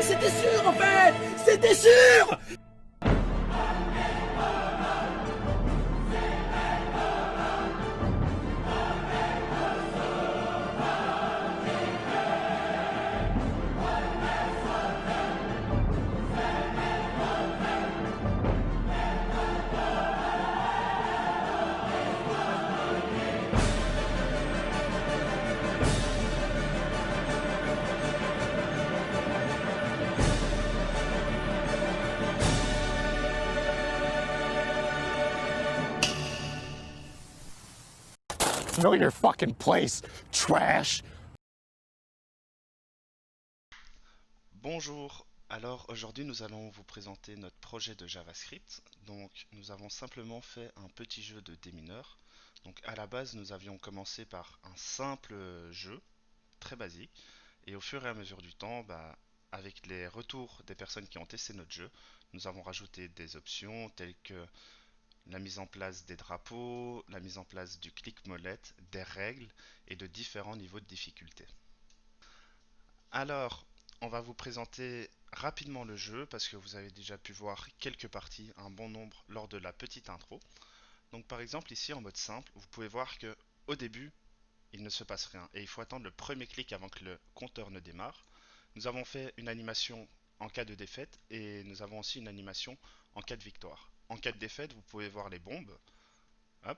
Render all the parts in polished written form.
c'était sûr en fait. C'était sûr. Know your fucking place, trash. Bonjour, alors aujourd'hui nous allons vous présenter notre projet de JavaScript. Donc nous avons simplement fait un petit jeu de démineur. Donc à la base nous avions commencé par un simple jeu, très basique, et au fur et à mesure du temps, avec les retours des personnes qui ont testé notre jeu, nous avons rajouté des options telles que la mise en place des drapeaux, la mise en place du clic-molette, des règles et de différents niveaux de difficulté. Alors, on va vous présenter rapidement le jeu parce que vous avez déjà pu voir quelques parties, un bon nombre lors de la petite intro. Donc par exemple ici en mode simple, vous pouvez voir que au début, il ne se passe rien et il faut attendre le premier clic avant que le compteur ne démarre. Nous avons fait une animation en cas de défaite et nous avons aussi une animation en cas de victoire. En cas de défaite, vous pouvez voir les bombes, hop,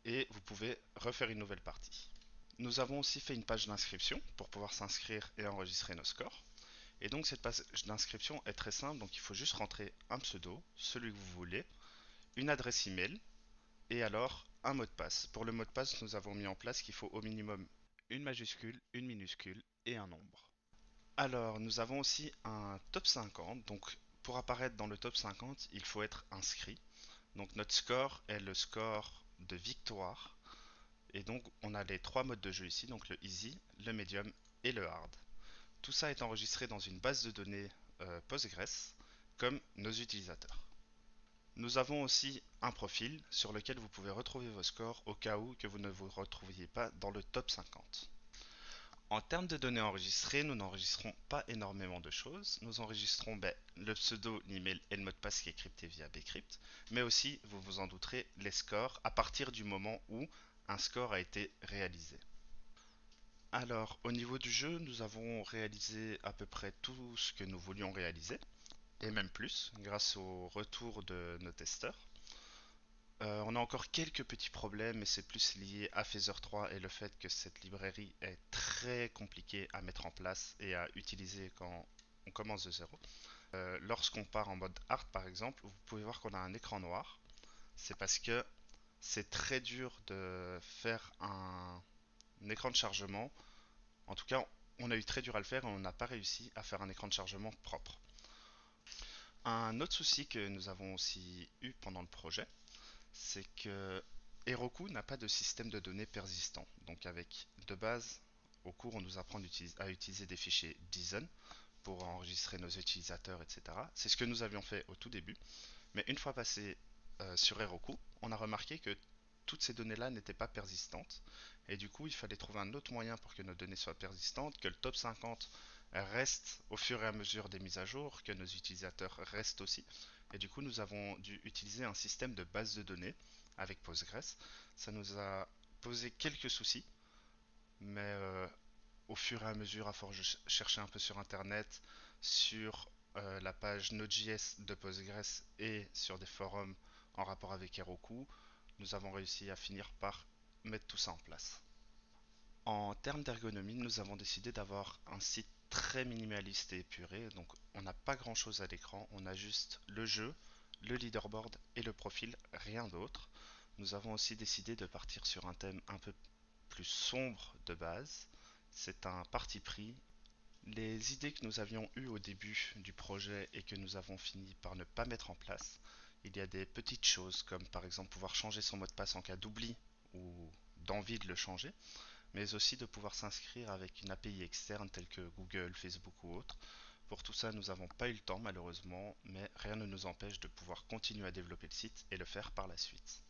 et vous pouvez refaire une nouvelle partie. Nous avons aussi fait une page d'inscription pour pouvoir s'inscrire et enregistrer nos scores. Et donc cette page d'inscription est très simple, donc il faut juste rentrer un pseudo, celui que vous voulez, une adresse email et alors un mot de passe. Pour le mot de passe, nous avons mis en place qu'il faut au minimum une majuscule, une minuscule et un nombre. Alors nous avons aussi un top 50, donc pour apparaître dans le top 50, il faut être inscrit. Donc notre score est le score de victoire. Et donc on a les trois modes de jeu ici, donc le easy, le medium et le hard. Tout ça est enregistré dans une base de données Postgres, comme nos utilisateurs. Nous avons aussi un profil sur lequel vous pouvez retrouver vos scores au cas où que vous ne vous retrouviez pas dans le top 50. En termes de données enregistrées, nous n'enregistrons pas énormément de choses. Nous enregistrons le pseudo, l'email et le mot de passe qui est crypté via bcrypt, mais aussi, vous vous en douterez, les scores à partir du moment où un score a été réalisé. Alors, au niveau du jeu, nous avons réalisé à peu près tout ce que nous voulions réaliser, et même plus, grâce au retour de nos testeurs. On a encore quelques petits problèmes, mais c'est plus lié à Phaser 3 et le fait que cette librairie est très compliquée à mettre en place et à utiliser quand on commence de zéro. Lorsqu'on part en mode hard par exemple, vous pouvez voir qu'on a un écran noir. C'est parce que c'est très dur de faire un écran de chargement. En tout cas, on a eu très dur à le faire et on n'a pas réussi à faire un écran de chargement propre. Un autre souci que nous avons aussi eu pendant le projet, c'est que Heroku n'a pas de système de données persistant. Donc avec de base, au cours, on nous apprend à utiliser des fichiers JSON pour enregistrer nos utilisateurs, etc. C'est ce que nous avions fait au tout début. Mais une fois passé sur Heroku, on a remarqué que toutes ces données-là n'étaient pas persistantes. Et du coup, il fallait trouver un autre moyen pour que nos données soient persistantes, que le top 50 reste au fur et à mesure des mises à jour, que nos utilisateurs restent aussi. Et du coup, nous avons dû utiliser un système de base de données avec Postgres. Ça nous a posé quelques soucis, mais au fur et à mesure, à force de chercher un peu sur Internet, sur la page Node.js de Postgres et sur des forums en rapport avec Heroku, nous avons réussi à finir par mettre tout ça en place. En termes d'ergonomie, nous avons décidé d'avoir un site très minimaliste et épuré, donc on n'a pas grand chose à l'écran, on a juste le jeu, le leaderboard et le profil, rien d'autre. Nous avons aussi décidé de partir sur un thème un peu plus sombre de base. C'est un parti pris. Les idées que nous avions eues au début du projet et que nous avons fini par ne pas mettre en place, il y a des petites choses comme par exemple pouvoir changer son mot de passe en cas d'oubli ou d'envie de le changer, mais aussi de pouvoir s'inscrire avec une API externe telle que Google, Facebook ou autre. Pour tout ça, nous n'avons pas eu le temps malheureusement, mais rien ne nous empêche de pouvoir continuer à développer le site et le faire par la suite.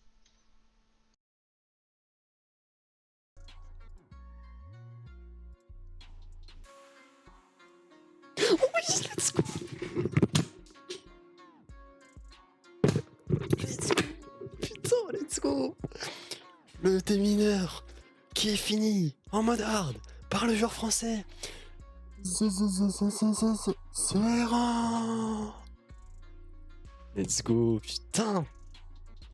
Oui, let's go. Let's go. Putain, let's go. Le démineur qui est fini en mode hard par le joueur français. Serrant. Let's go, putain.